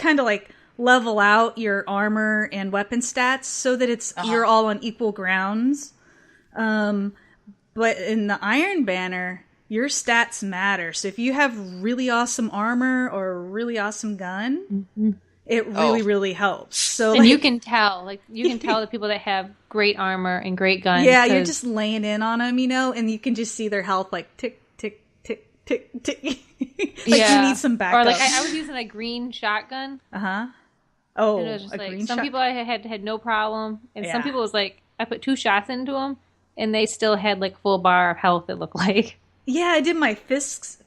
kind of like level out your armor and weapon stats so that you're all on equal grounds. But in the Iron Banner, your stats matter. So if you have really awesome armor or a really awesome gun, it really, really helps. So and you can tell the people that have great armor and great guns. Yeah, you're just laying in on them, and you can just see their health like tick, tick, tick, tick, tick. You need some backup. Or like I was using a green shotgun. Oh, and it was just like some people I had no problem, and some people was like I put 2 shots into them, and they still had like full bar of health. It looked like. Yeah, I did my fists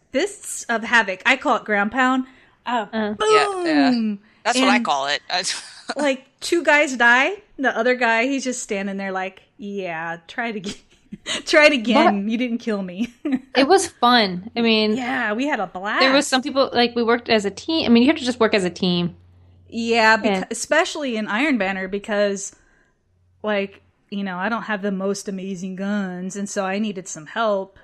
of havoc. I call it ground pound. Boom. Yeah. That's what I call it. Like 2 guys die. The other guy, he's just standing there like, yeah, try it again. Try it again. But you didn't kill me. It was fun. I mean, yeah, we had a blast. There was some people like we worked as a team. I mean, you have to just work as a team. Yeah, especially in Iron Banner because, like, I don't have the most amazing guns, and so I needed some help.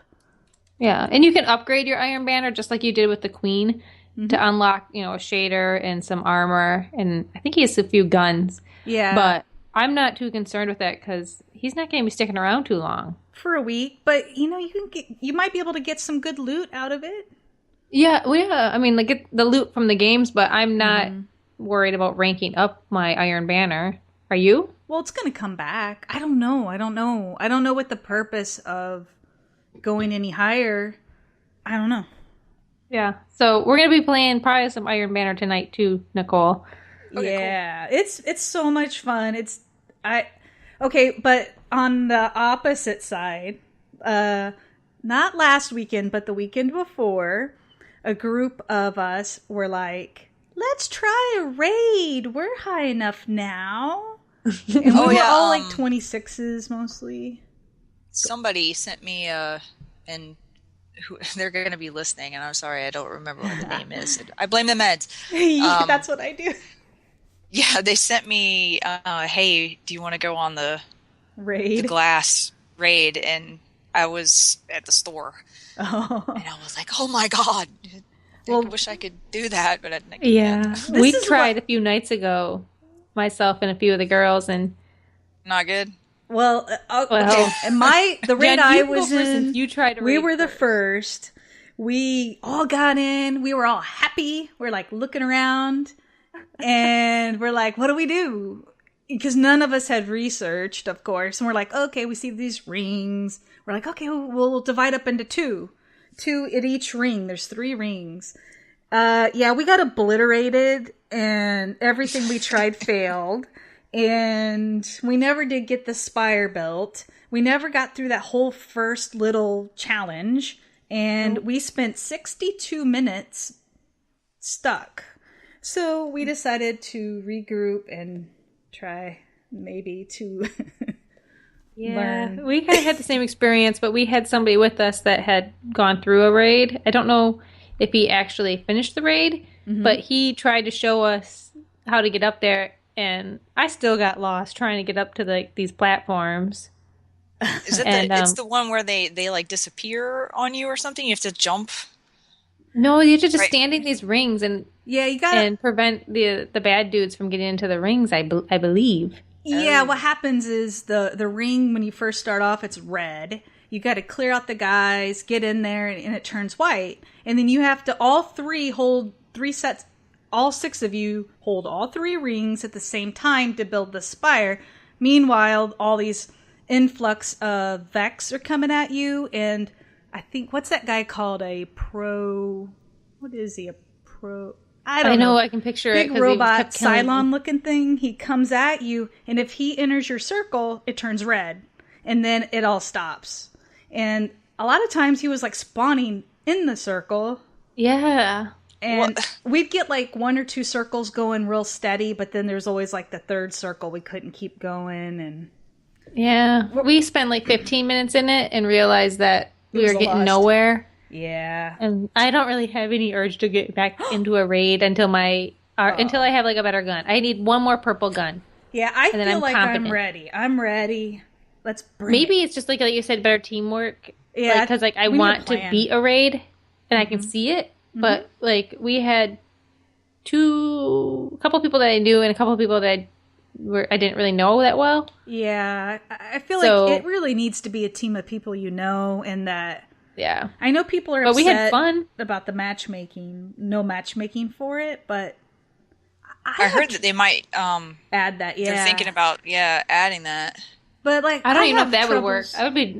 Yeah, and you can upgrade your Iron Banner just like you did with the Queen to unlock, a shader and some armor, and I think he has a few guns. Yeah. But I'm not too concerned with that because he's not going to be sticking around too long. For a week, but, you might be able to get some good loot out of it. Yeah, I mean, like, get the loot from the games, but I'm not worried about ranking up my Iron Banner. Are you? Well, it's going to come back. I don't know. I don't know what the purpose of going any higher. I don't know. Yeah. So we're going to be playing probably some Iron Banner tonight too, Nicole. Okay, yeah. Cool. It's so much fun. But on the opposite side, not last weekend, but the weekend before, a group of us were like, let's try a raid. We're high enough now. And we were all like 26s mostly. Somebody sent me and they're going to be listening, and I'm sorry I don't remember what the name is. I blame the meds. That's what I do. Yeah, they sent me, hey, do you want to go on the raid? The glass raid, and I was at the store. Oh. And I was like, oh my God. I wish I could do that, but I didn't. Yeah. We tried a few nights ago, myself and a few of the girls, and not good. Well, okay. And the raid I was in, you tried. We were the first. We all got in. We were all happy. We're like looking around, and we're like, "What do we do?" Because none of us had researched, of course. And we're like, "Okay, we see these rings." We're like, "Okay, we'll divide up into 2 at each ring. There's 3 rings." Yeah, we got obliterated, and everything we tried failed. And we never did get the spire built. We never got through that whole first little challenge. And we spent 62 minutes stuck. So we decided to regroup and try maybe to learn. We kind of had the same experience, but we had somebody with us that had gone through a raid. I don't know if he actually finished the raid, but he tried to show us how to get up there. And I still got lost trying to get up to these platforms. Is it it's the one where they like disappear on you or something? You have to jump? No, you have to just stand in these rings and you gotta and prevent the bad dudes from getting into the rings. I believe. Yeah, what happens is the ring when you first start off, it's red. You got to clear out the guys, get in there, and it turns white. And then you have to all 6 of you hold all 3 rings at the same time to build the spire. Meanwhile, all these influx of Vex are coming at you, and I think, what's that guy called? A pro... What is he? A pro... I know. I can picture Big robot, Cylon-looking thing. He comes at you, and if he enters your circle, it turns red. And then it all stops. And a lot of times he was, like, spawning in the circle. Yeah. And we'd get like 1 or 2 circles going real steady, but then there's always like the 3rd circle we couldn't keep going. And yeah, we spent like 15 minutes in it and realized that we were getting nowhere. Yeah, and I don't really have any urge to get back into a raid until until I have like a better gun. I need 1 more purple gun. Yeah, I feel like I'm ready. I'm ready. Let's bring Maybe it. It's just like you said, better teamwork. Yeah, because I want to beat a raid and I can see it. But, like, we had 2 couple people that I knew and a couple people that I didn't really know that well. Yeah, I feel like it really needs to be a team of people you know, and that. Yeah, I know people are but upset we had fun about the matchmaking. No matchmaking for it, but I heard that they might add that. Yeah, they're thinking about adding that. But like, I don't even know if that troubles. would work.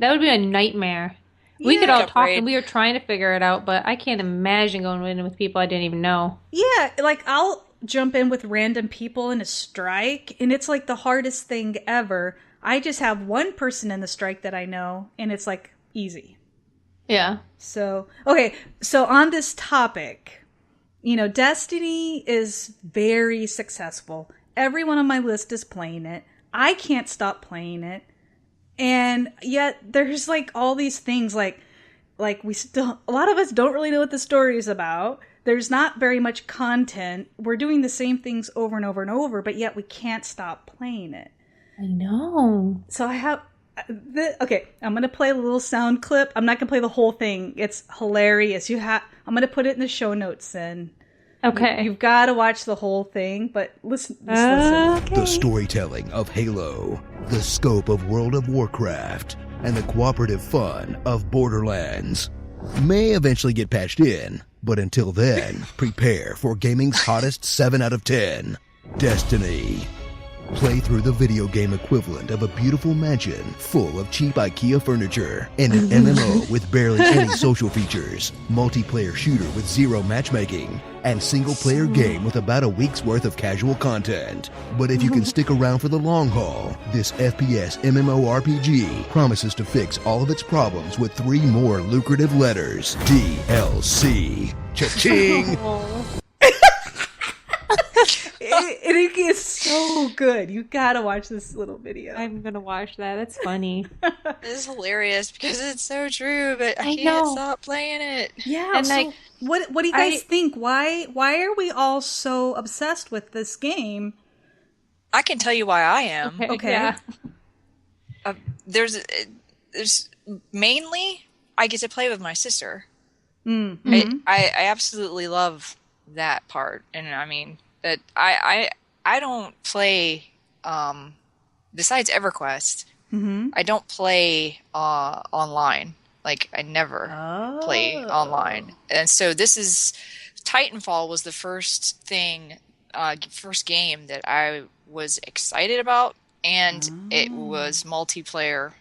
That would be a nightmare. We could all talk, and we were trying to figure it out, but I can't imagine going in with people I didn't even know. Yeah, like I'll jump in with random people in a strike, and it's like the hardest thing ever. I just have one person in the strike that I know, and it's like easy. Yeah. So, okay, so on this topic, Destiny is very successful. Everyone on my list is playing it. I can't stop playing it. And yet there's like all these things like we still, a lot of us don't really know what the story is about. There's not very much content. We're doing the same things over and over and over, but yet we can't stop playing it. I know. So I have okay, I'm going to play a little sound clip. I'm not going to play the whole thing. It's hilarious. I'm going to put it in the show notes then. Okay. You've got to watch the whole thing, but listen. Okay. The storytelling of Halo, the scope of World of Warcraft, and the cooperative fun of Borderlands may eventually get patched in, but until then, prepare for gaming's hottest 7 out of 10, Destiny. Play through the video game equivalent of a beautiful mansion full of cheap IKEA furniture and an MMO with barely any social features, multiplayer shooter with 0 matchmaking, and single-player game with about a week's worth of casual content. But if you can stick around for the long haul, this FPS MMORPG promises to fix all of its problems with 3 more lucrative letters: DLC. Cha-ching! It is so good. You gotta watch this little video. I'm gonna watch that. That's funny. This is hilarious because it's so true, but I can't know. stop playing it. Yeah. And so like, what do you guys think? Why are we all so obsessed with this game? I can tell you why I am. Okay. Yeah. There's mainly I get to play with my sister. Mm-hmm. I absolutely love that part, and I mean that I don't play besides EverQuest. Mm-hmm. I don't play online. Like I never play online, and so this is Titanfall was the first game that I was excited about, and it was multiplayer.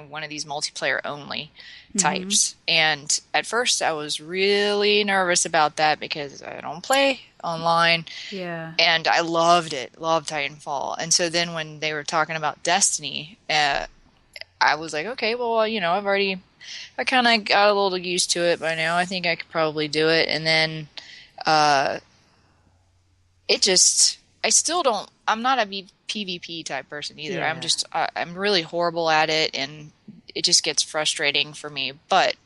One of these multiplayer only types. And at first I was really nervous about that because I don't play online. Yeah. And I loved Titanfall. And so then when they were talking about Destiny, I was like, okay, well, I kind of got a little used to it by now. I think I could probably do it. And then I'm not a PvP type person either. Yeah. I'm really horrible at it, and it just gets frustrating for me. But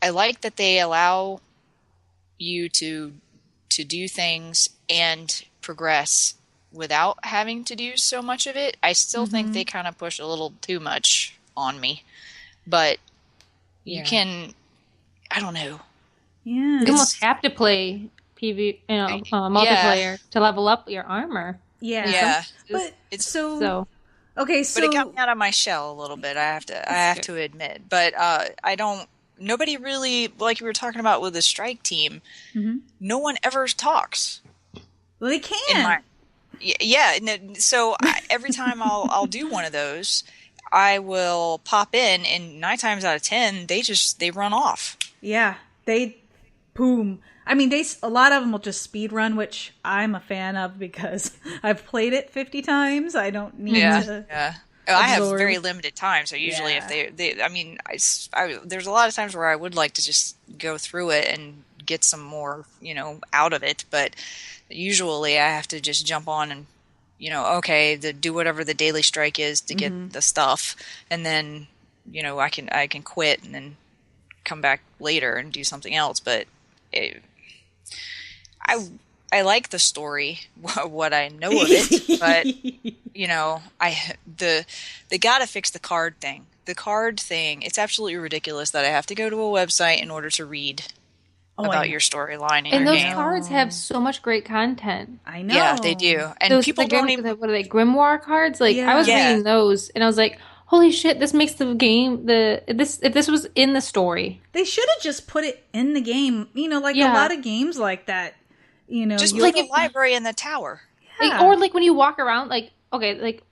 I like that they allow you to do things and progress without having to do so much of it. I still think they kind of push a little too much on me, but you can, I don't know. Yeah. You almost have to play multiplayer to level up your armor. Yeah. Yeah. But So okay, so But it got me out of my shell a little bit. I have to admit. But nobody really, like you were talking about with the strike team. No one ever talks. well, they can. So every time I'll do one of those, I will pop in, and 9 times out of 10 they run off. Yeah, boom. I mean, a lot of them will just speed run, which I'm a fan of because I've played it 50 times. I don't need to. Yeah. I have very limited time, so usually if there's a lot of times where I would like to just go through it and get some more, out of it, but usually I have to just jump on and, do whatever the daily strike is to get the stuff, and then, I can quit and then come back later and do something else, but I like the story, what I know of it, but they gotta fix the card thing. The card thing, it's absolutely ridiculous that I have to go to a website in order to read about your storyline in and your those game. cards have so much great content. I know. Yeah, they do. And those, people don't even... what are they, grimoire cards? Like, I was Yeah. reading those, and I was like, holy shit, this makes the game, if this was in the story. They should have just put it in the game. You know, like a lot of games like that. You know, just like a library in the tower. Like, or like when you walk around, like, okay, like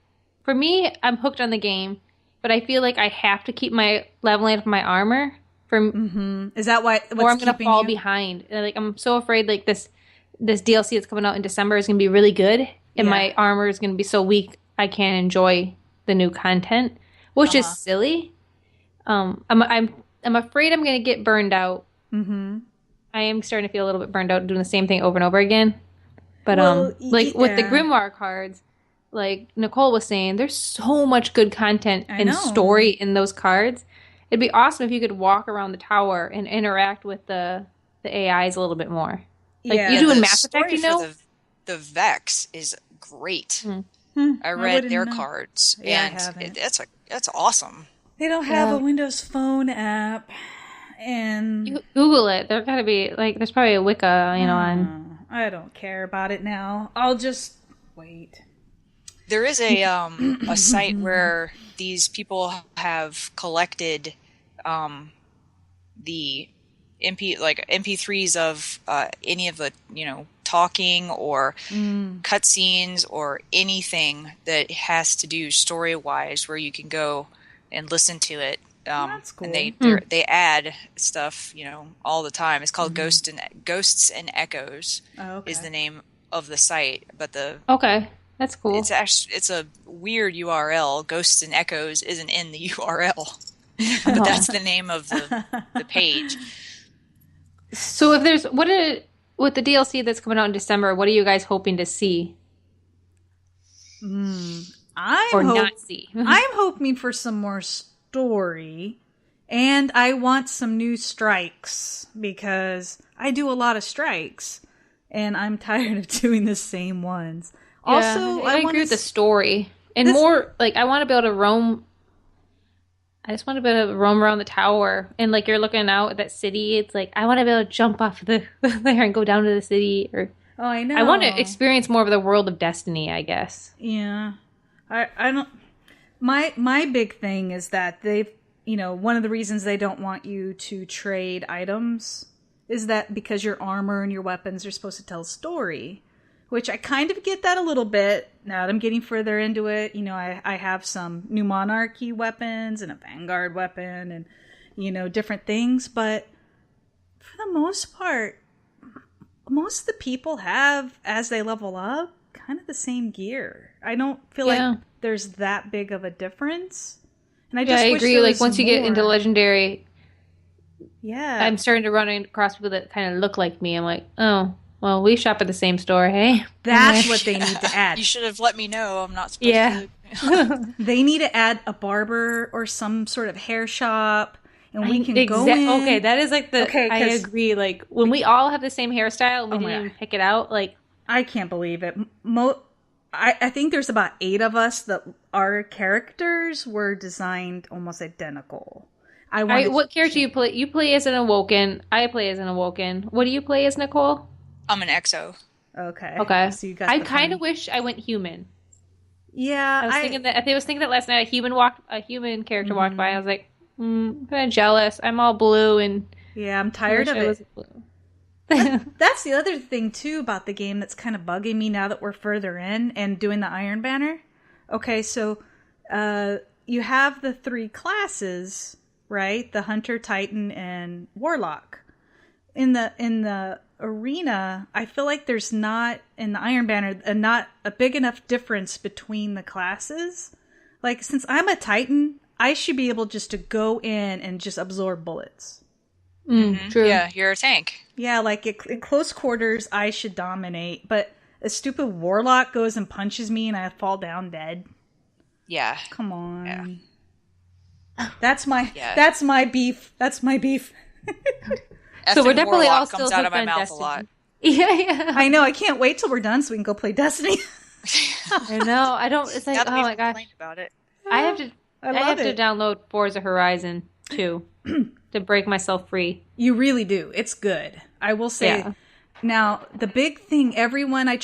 for me, I'm hooked on the game, but I feel like I have to keep my leveling up my armor Is that why? Or I'm gonna fall behind. And, like, I'm so afraid like this DLC that's coming out in December is gonna be really good, and my armor is gonna be so weak I can't enjoy the new content, which is silly. I'm afraid I'm gonna get burned out. I am starting to feel a little bit burned out doing the same thing over and over again. But like with the grimoire cards, like Nicole was saying, there's so much good content and story in those cards. It'd be awesome if you could walk around the tower and interact with the AIs a little bit more. Like you do in Mass Effect, you know? The Vex is great. I read their cards, and that's awesome. They don't have a Windows Phone app, and you Google it. There gotta be like there's probably a Wicca, you know, on. I don't care about it now. I'll just wait. There is a site where these people have collected the MP3s of any of the talking or cutscenes or anything that has to do story wise, where you can go and listen to it. That's cool. And they add stuff all the time. It's called Ghosts and Echoes. Is the name of the site, but that's cool. It's a weird URL. Ghosts and Echoes isn't in the URL, but that's the name of the page. So if there's with the DLC that's coming out in December, what are you guys hoping to see? Not see? I'm hoping for some more story, and I want some new strikes because I do a lot of strikes, and I'm tired of doing the same ones. Yeah, also, I agree with the story and more like I want to be able to roam. I just want to be able to roam around the tower, and like you're looking out at that city. It's like I want to be able to jump off there and go down to the city. Or I know I want to experience more of the world of Destiny, I guess. Yeah, I don't. My big thing is that they've one of the reasons they don't want you to trade items is that because your armor and your weapons are supposed to tell a story. Which I kind of get that a little bit now that I'm getting further into it. I have some new Monarchy weapons and a Vanguard weapon and, different things. But for the most part, most of the people have, as they level up, kind of the same gear. I don't feel like there's that big of a difference. And I agree. Like once you get into Legendary, I'm starting to run across people that kind of look like me. I'm like, oh. Well, we shop at the same store, hey? That's what they need to add. You should have let me know. I'm not supposed to. They need to add a barber or some sort of hair shop, and we can go in. Okay, that is like the... I agree. Like, when we all have the same hairstyle and we didn't even pick it out, like... I can't believe it. I think there's about 8 of us that our characters were designed almost identical. What character you play? You play as an Awoken. I play as an Awoken. What do you play as, Nicole? I'm an EXO. Okay. So you got I kind of wish I went human. Yeah, I was thinking that last night. A human character walked by. I was like, I'm kind of jealous. I'm all blue and I'm tired of it. That's the other thing too about the game that's kind of bugging me now that we're further in and doing the Iron Banner. Okay, so you have the 3 classes, right? The Hunter, Titan, and Warlock. In the arena, I feel like there's not, in the Iron Banner, not a big enough difference between the classes. Like, since I'm a Titan, I should be able just to go in and just absorb bullets. True. Yeah, you're a tank. Yeah, like in close quarters, I should dominate, but a stupid Warlock goes and punches me and I fall down dead. Yeah. Come on. Yeah. That's my beef. That's my beef. So we're definitely all still comes out of my mouth Destiny. A lot. Yeah. I know. I can't wait till we're done so we can go play Destiny. I know. I don't. It's like, oh my gosh. About it. I have to download Forza Horizon 2 to break myself free. You really do. It's good. I will say. Yeah. Now, the big thing, everyone I